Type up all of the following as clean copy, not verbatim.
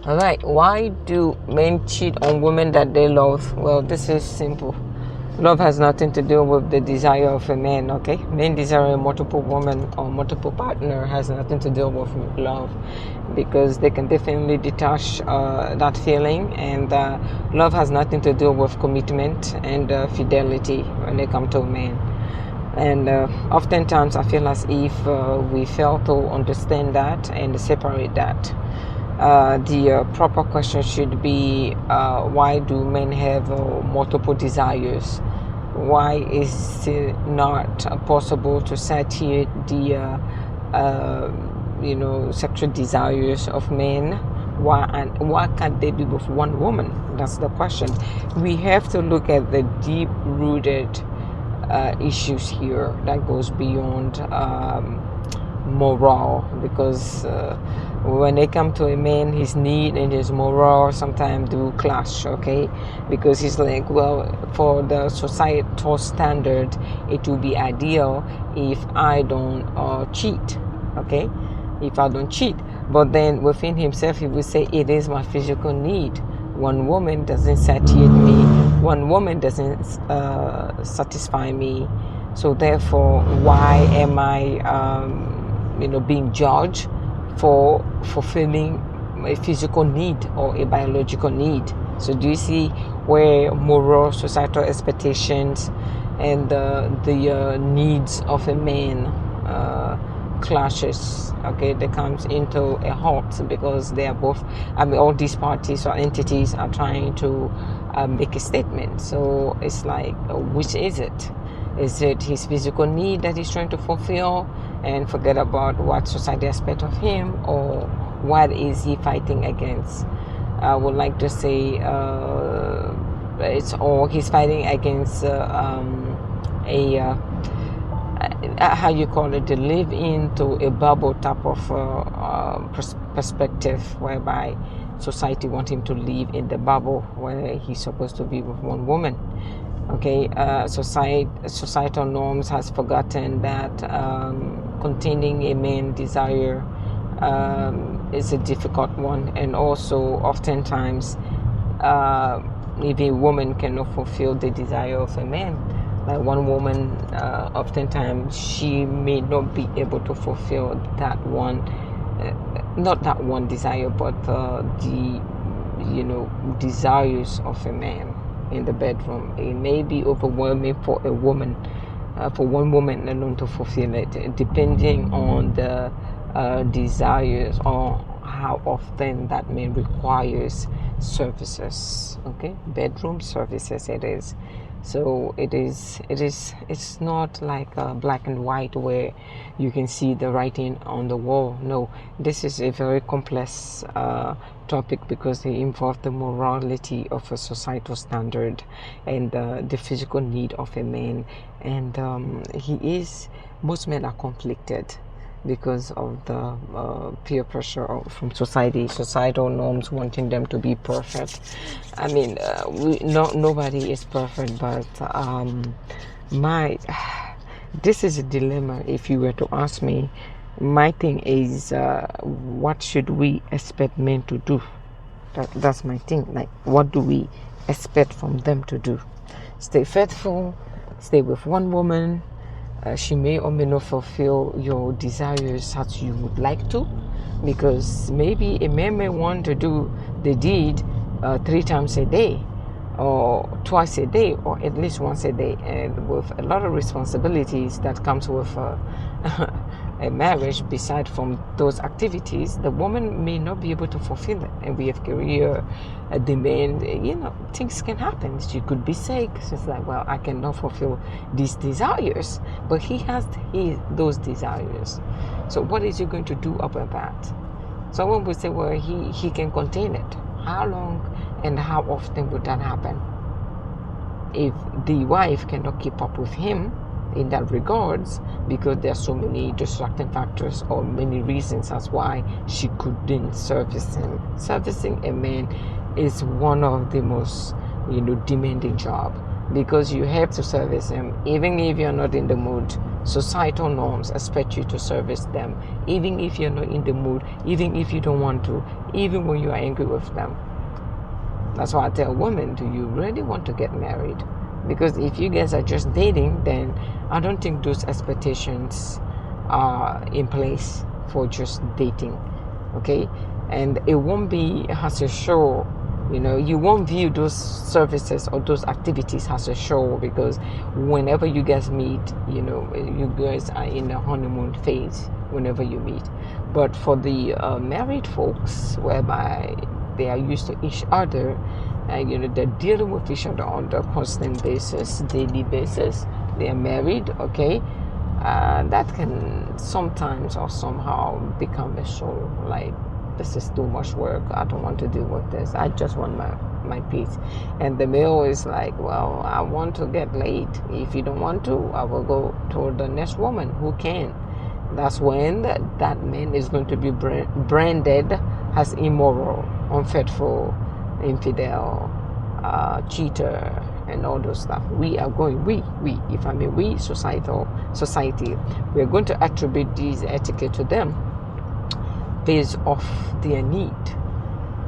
All right, why do men cheat on women that they love? Well, this is simple. Love has nothing to do with the desire of a man, okay? Men desiring multiple women or multiple partner has nothing to do with love, because they can definitely detach that feeling, and love has nothing to do with commitment and fidelity when they come to a man. And oftentimes I feel as if we fail to understand that and separate that. The proper question should be, why do men have multiple desires? Why is it not possible to satiate the sexual desires of men? Why can't they be with one woman? That's the question. We have to look at the deep-rooted issues here that goes beyond moral, because when they come to a man, his need and his moral sometimes do clash, okay? Because he's like, well, for the societal standard, it would be ideal if I don't cheat, okay? If I don't cheat. But then within himself, he would say, it is my physical need. One woman doesn't satiate me. One woman doesn't satisfy me. So therefore, why am I being judged for fulfilling a physical need or a biological need? So do you see where moral societal expectations and the needs of a man clashes? Okay, that comes into a halt, because they are both, all these parties or entities are trying to make a statement. So it's like, which is it? Is it his physical need that he's trying to fulfill and forget about what society expects of him, or what is he fighting against? I would like to say it's all he's fighting against how you call it, to live into a bubble type of perspective, whereby society wants him to live in the bubble where he's supposed to be with one woman. Okay, societal norms has forgotten that containing a man desire is a difficult one, and also oftentimes if a woman cannot fulfill the desire of a man, like one woman, oftentimes she may not be able to fulfill that one, not that one desire, but the desires of a man in the bedroom. It may be overwhelming for a woman, for one woman alone to fulfill it, depending on the desires or how often that man requires services. Okay, bedroom services it is. So it's not like black and white where you can see the writing on the wall. No, this is a very complex topic, because they involve the morality of a societal standard and the physical need of a man. And most men are conflicted because of the peer pressure from societal norms wanting them to be perfect. Nobody is perfect, but this is a dilemma. If you were to ask me, my thing is, what should we expect men to do? That's my thing. Like, what do we expect from them to do? Stay faithful, stay with one woman. She may or may not fulfill your desires as you would like to, because maybe a man may want to do the deed 3 times a day, or twice a day, or at least once a day, and with a lot of responsibilities that comes with a marriage. Beside from those activities, the woman may not be able to fulfill it, and we have career demand. Things can happen. She could be sick. She's like, well, I cannot fulfill these desires, but he has those desires. So what is he going to do about that? Someone would say, well, he can contain it. How long and how often would that happen? If the wife cannot keep up with him in that regards, because there are so many distracting factors or many reasons as why she couldn't service him. Servicing a man is one of the most demanding job. because you have to service him. Even if you're not in the mood, societal norms expect you to service them, even if you're not in the mood, even if you don't want to, even when you are angry with them. That's why I tell women, do you really want to get married? Because if you guys are just dating, then I don't think those expectations are in place for just dating. Okay? And it won't be as a show. You won't view those services or those activities as a show, because whenever you guys meet, you guys are in the honeymoon phase whenever you meet. But for the married folks, whereby they are used to each other, and they're dealing with each other on a constant basis, daily basis, they are married, okay? That can sometimes or somehow become a show, like, this is too much work, I don't want to deal with this, I just want my peace. And the male is like, well, I want to get laid. If you don't want to, I will go to the next woman who can. That's when that man is going to be branded as immoral, unfaithful, infidel, cheater, and all those stuff. Society, we're going to attribute these etiquette to them based off their need,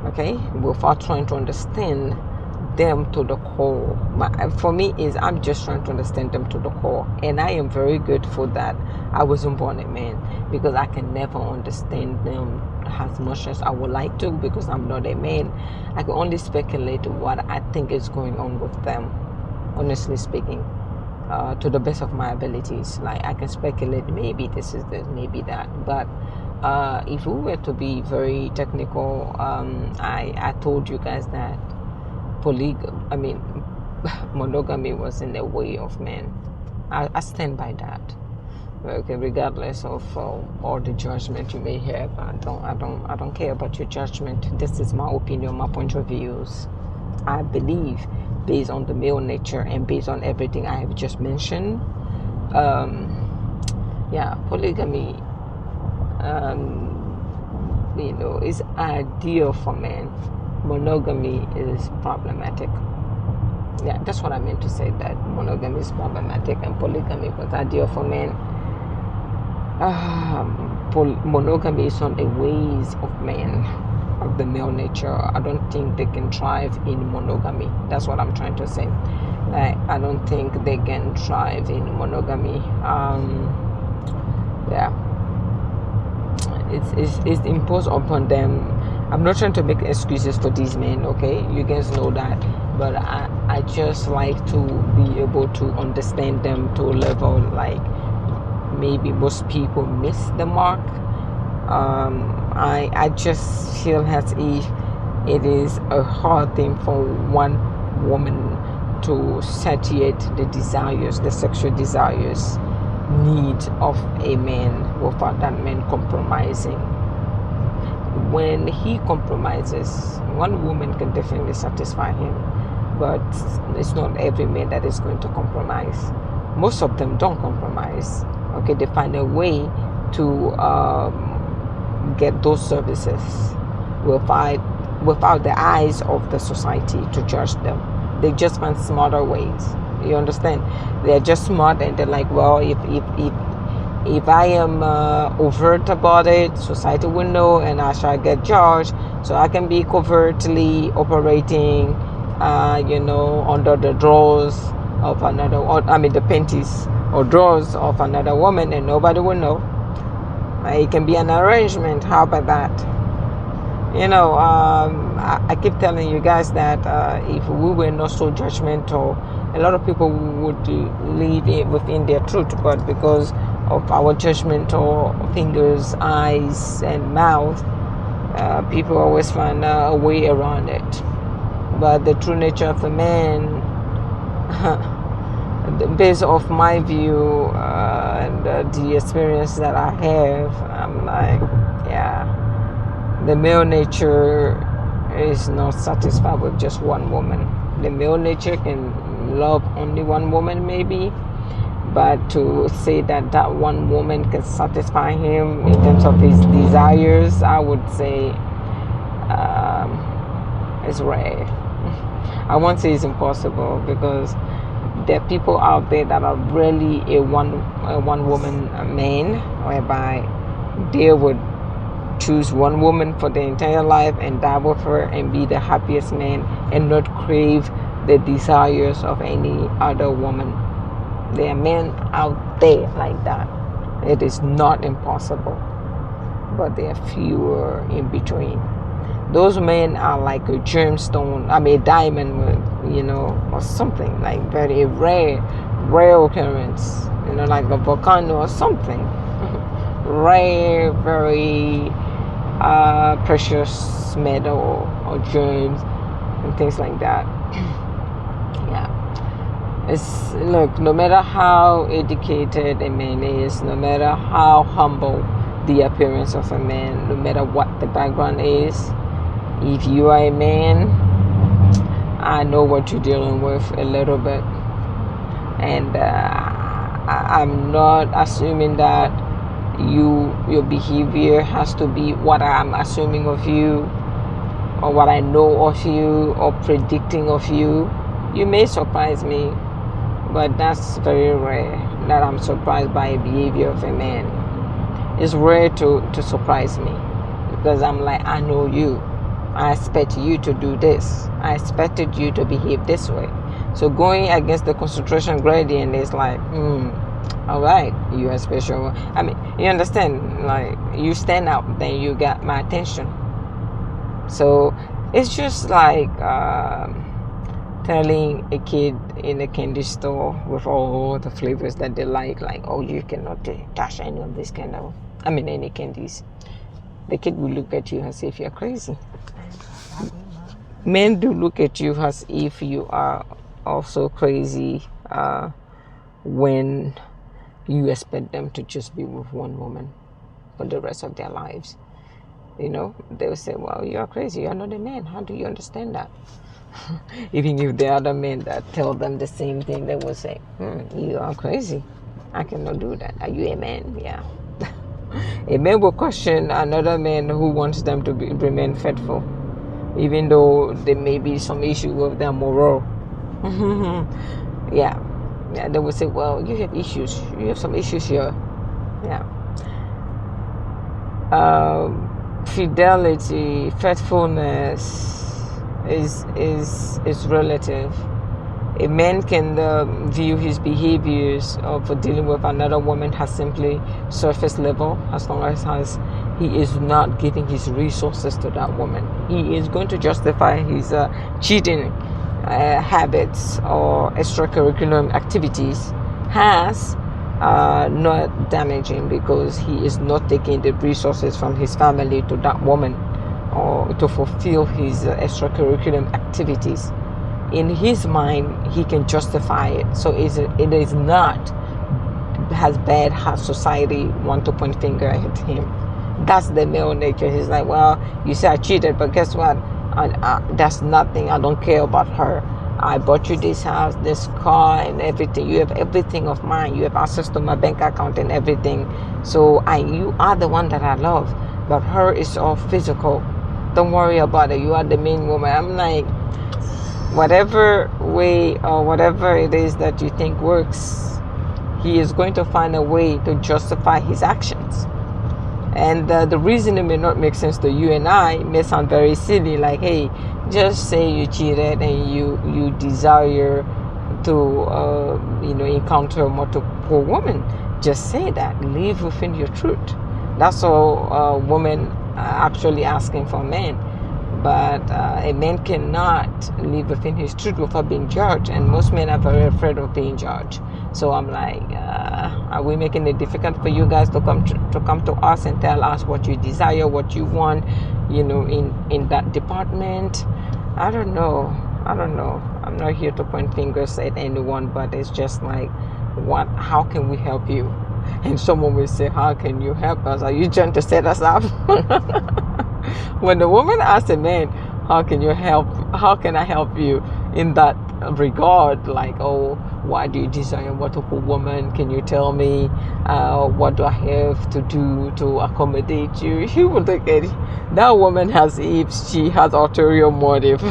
okay, without trying to understand them to the core. For me, I'm just trying to understand them to the core, and I am very grateful that I wasn't born a man, because I can never understand them as much as I would like to, because I'm not a man. I can only speculate what I think is going on with them, honestly speaking, to the best of my abilities. Like, I can speculate, maybe this is this, maybe that, but if we were to be very technical, I told you guys that monogamy was in the way of men. I stand by that. Okay, regardless of all the judgment you may have, I don't care about your judgment. This is my opinion, my point of views. I believe, based on the male nature and based on everything I have just mentioned, polygamy is ideal for men. Monogamy is problematic. Yeah, that's what I meant to say, that monogamy is problematic and polygamy was ideal for men. Monogamy is on the ways of men, of the male nature. I don't think they can thrive in monogamy. That's what I'm trying to say. I don't think they can thrive in monogamy. It's imposed upon them. I'm not trying to make excuses for these men, okay? You guys know that. But I just like to be able to understand them to a level like maybe most people miss the mark. I just feel as if it is a hard thing for one woman to satiate the sexual desires, need of a man without that man compromising. When he compromises, one woman can definitely satisfy him, but it's not every man that is going to compromise. Most of them don't compromise. Okay, they find a way to get those services without the eyes of the society to judge them. They just find smarter ways. You understand? They're just smart, and they're like, well, if I am overt about it, society will know, and I shall get judged. So I can be covertly operating, under the drawers of another, the panties or drawers of another woman, and nobody will know. It can be an arrangement. How about that? I keep telling you guys that if we were not so judgmental, a lot of people would live within their truth, but because of our judgmental fingers, eyes, and mouth, people always find a way around it. But the true nature of a man, based off my view and the experience that I have, I'm like, the male nature is not satisfied with just one woman. The male nature can love only one woman maybe, but to say that one woman can satisfy him in terms of his desires, I would say it's rare. I won't say it's impossible, because there are people out there that are really a one woman man, whereby they would choose one woman for their entire life and die with her and be the happiest man and not crave the desires of any other woman. There are men out there like that. It is not impossible, but there are fewer in between. Those men are like a gemstone, a diamond, or something like very rare occurrence, like a volcano or something. Rare, very precious metal or gems and things like that. Yeah. Look, no matter how educated a man is, no matter how humble the appearance of a man, no matter what the background is, if you are a man, I know what you're dealing with a little bit. And I'm not assuming that your behavior has to be what I'm assuming of you or what I know of you or predicting of you. You may surprise me, but that's very rare that I'm surprised by a behavior of a man. It's rare to surprise me, because I'm like, I know you. I expect you to do this. I expected you to behave this way. So going against the concentration gradient is like, all right, you are special. You understand? Like, you stand out, then you got my attention. So it's just like telling a kid in a candy store with all the flavors that they like, oh, you cannot touch any of this kind of, any candies. The kid will look at you as if you're crazy. Men do look at you as if you are also crazy when you expect them to just be with one woman for the rest of their lives. They will say, well, you're crazy. You're not a man. How do you understand that? Even if there are other men that tell them the same thing, they will say, you are crazy. I cannot do that. Are you a man? Yeah. A man will question another man who wants them to remain faithful, even though there may be some issue with their moral. Yeah, they will say, well, you have issues. You have some issues here. Yeah. Fidelity, faithfulness is relative. A man can view his behaviors for dealing with another woman as simply surface level, as long as he is not giving his resources to that woman. He is going to justify his cheating habits or extracurricular activities as not damaging, because he is not taking the resources from his family to that woman or to fulfill his extracurricular activities. In his mind, he can justify it. So it is not as bad as society want to point finger at him. That's the male nature. He's like, well, you say I cheated, but guess what? That's nothing. I don't care about her. I bought you this house, this car, and everything. You have everything of mine. You have access to my bank account and everything. So you are the one that I love. But her is all physical. Don't worry about it. You are the main woman. I'm like, whatever way or whatever it is that you think works, he is going to find a way to justify his actions. And the reason it may not make sense to you and I may sound very silly, like, hey, just say you cheated and you desire to encounter multiple women. Just say that. Live within your truth. That's all women are actually asking for men. But a man cannot live within his truth without being judged, and most men are very afraid of being judged. So I'm like, are we making it difficult for you guys to come to us and tell us what you desire, what you want, in that department? I don't know. I'm not here to point fingers at anyone, but it's just like, how can we help you? And someone will say, how can you help us? Are you trying to set us up? When the woman asks a man, how can you help? How can I help you in that regard? Like, oh, why do you desire multiple women? Can you tell me what do I have to do to accommodate you? He would look at that woman as if she has ulterior motive.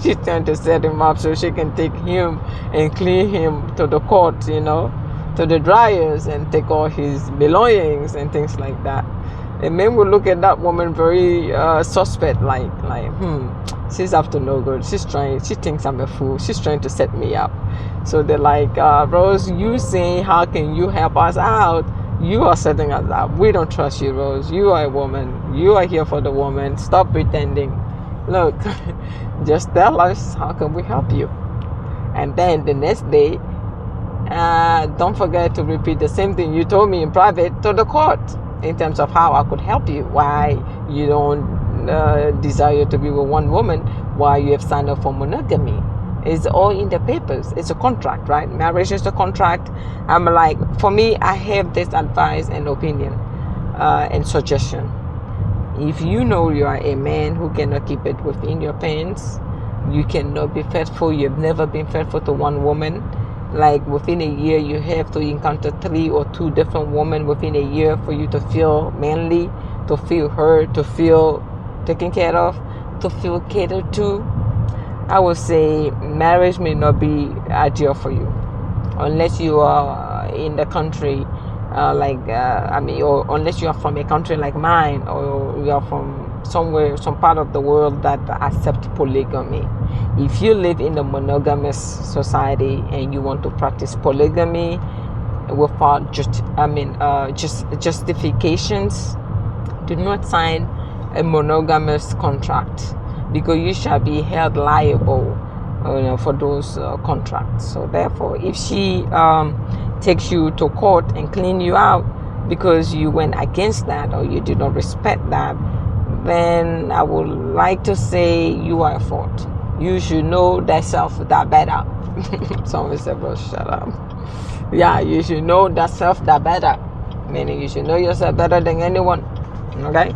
She's trying to set him up so she can take him and clean him to the court, to the dryers, and take all his belongings and things like that. And men will look at that woman very suspect, like, she's up to no good. She thinks I'm a fool. She's trying to set me up. So they're like, Rose, you saying, how can you help us out? You are setting us up. We don't trust you, Rose. You are a woman. You are here for the woman. Stop pretending. Look, just tell us, how can we help you? And then the next day, don't forget to repeat the same thing you told me in private to the court in terms of how I could help you, why you don't desire to be with one woman, why you have signed up for monogamy. It's all in the papers. It's a contract, right? Marriage is a contract. I'm like, for me, I have this advice and opinion and suggestion. If you know you are a man who cannot keep it within your pants, you cannot be faithful, you've never been faithful to one woman, like within a year you have to encounter 3 or 2 different women within a year for you to feel manly, to feel heard, to feel taken care of, to feel catered to, I would say marriage may not be ideal for you unless you are in the country or unless you are from a country like mine, or you are from some part of the world that accept polygamy. If you live in a monogamous society and you want to practice polygamy without justifications, do not sign a monogamous contract, because you shall be held liable for those contracts. So therefore, if she takes you to court and clean you out because you went against that or you did not respect that, then I would like to say you are at fault. You should know thyself that better. Someone said, bro, shut up. Yeah, you should know thyself that better. Meaning you should know yourself better than anyone. Okay?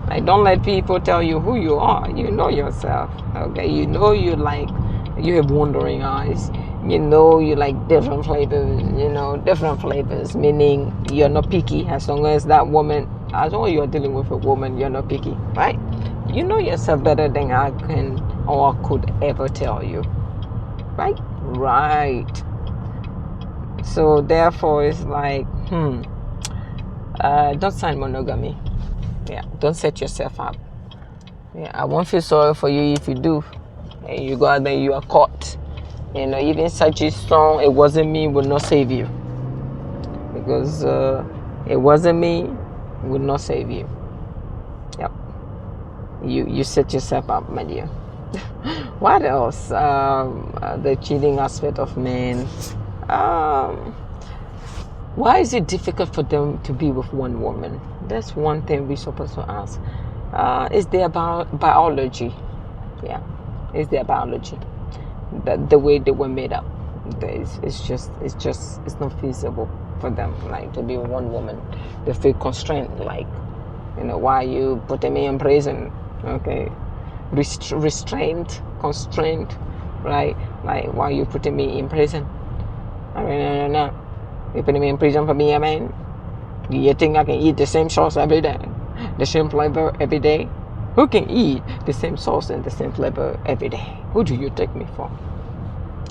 Like, don't let people tell you who you are. You know yourself. Okay? You know you have wandering eyes. You know you like different flavors, meaning you're not picky as long as you're dealing with a woman, you're not picky, right? You know yourself better than I can or could ever tell you, right? Right. So therefore it's like, don't sign monogamy. Yeah, don't set yourself up. Yeah, I won't feel sorry for you if you do. And you go out there, you are caught. Even such a song, "It Wasn't Me" will not save you. Because "It Wasn't Me" will not save you. Yep. You set yourself up, my dear. What else? The cheating aspect of men. Why is it difficult for them to be with one woman? That's one thing we're supposed to ask. Is there biology? Yeah, is there biology? The way they were made up, it's not feasible for them, like, to be with one woman. They feel constrained, like, why you putting me in prison? Okay, restrained, constrained, right? Like, why you putting me in prison? I mean, no. You putting me in prison for being a man? You think I can eat the same sauce every day, the same flavor every day? Who can eat the same sauce and the same flavor every day? Who do you take me for?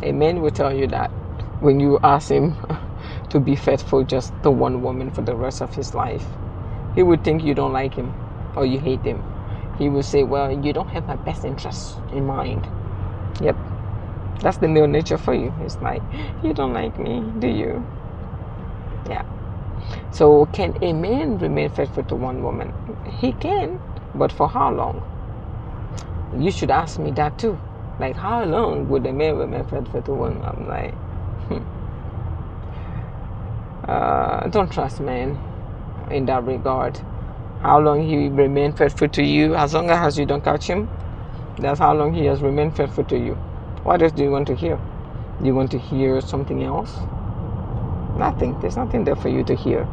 A man will tell you that when you ask him to be faithful just to one woman for the rest of his life. He would think you don't like him or you hate him. He will say, well, you don't have my best interests in mind. Yep. That's the male nature for you. It's like, you don't like me, do you? Yeah. So can a man remain faithful to one woman? He can, but for how long? You should ask me that too. Like, how long would a man remain faithful to one? I'm like, don't trust men in that regard. How long he remain faithful to you, as long as you don't catch him, that's how long he has remained faithful to you. What else do you want to hear? Do you want to hear something else? Nothing. There's nothing there for you to hear.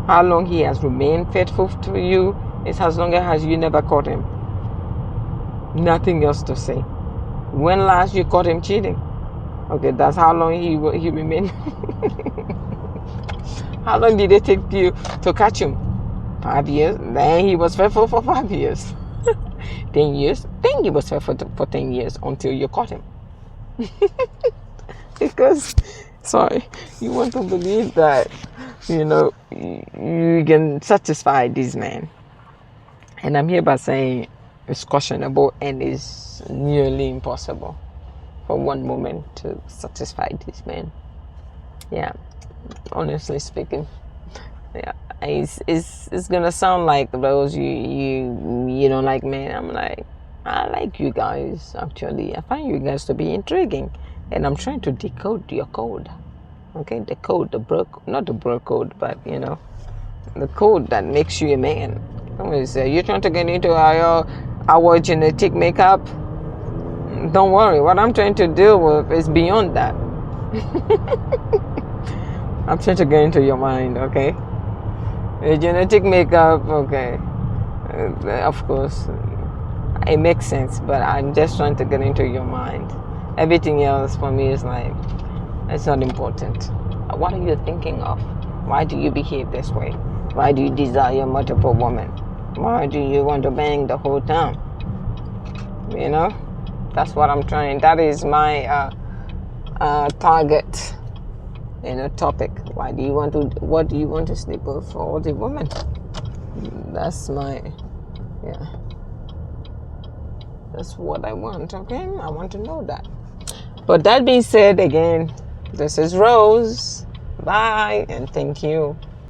How long he has remained faithful to you is as long as you never caught him. Nothing else to say. When last you caught him cheating? Okay, that's how long he remained. How long did it take you to catch him? 5 years. Then he was faithful for 5 years. 10 years, then you must for 10 years until you caught him. Because, sorry, you want to believe that, you can satisfy this man. And I'm here by saying it's questionable and it's nearly impossible for one moment to satisfy this man. Yeah, honestly speaking. Yeah, it's gonna sound like those you don't like men. I'm like, I like you guys actually. I find you guys to be intriguing, and I'm trying to decode your code. Okay, the code, not the bro code, but the code that makes you a man. You're trying to get into our genetic makeup. Don't worry, what I'm trying to deal with is beyond that. I'm trying to get into your mind, okay? The genetic makeup, okay. Of course, it makes sense, but I'm just trying to get into your mind. Everything else for me is like, it's not important. What are you thinking of? Why do you behave this way? Why do you desire multiple women? Why do you want to bang the whole time? That's what I'm trying. That is my target. Topic. What do you want to sleep with for all the women? That's that's what I want, okay? I want to know that. But that being said, again, this is Rose. Bye, and thank you.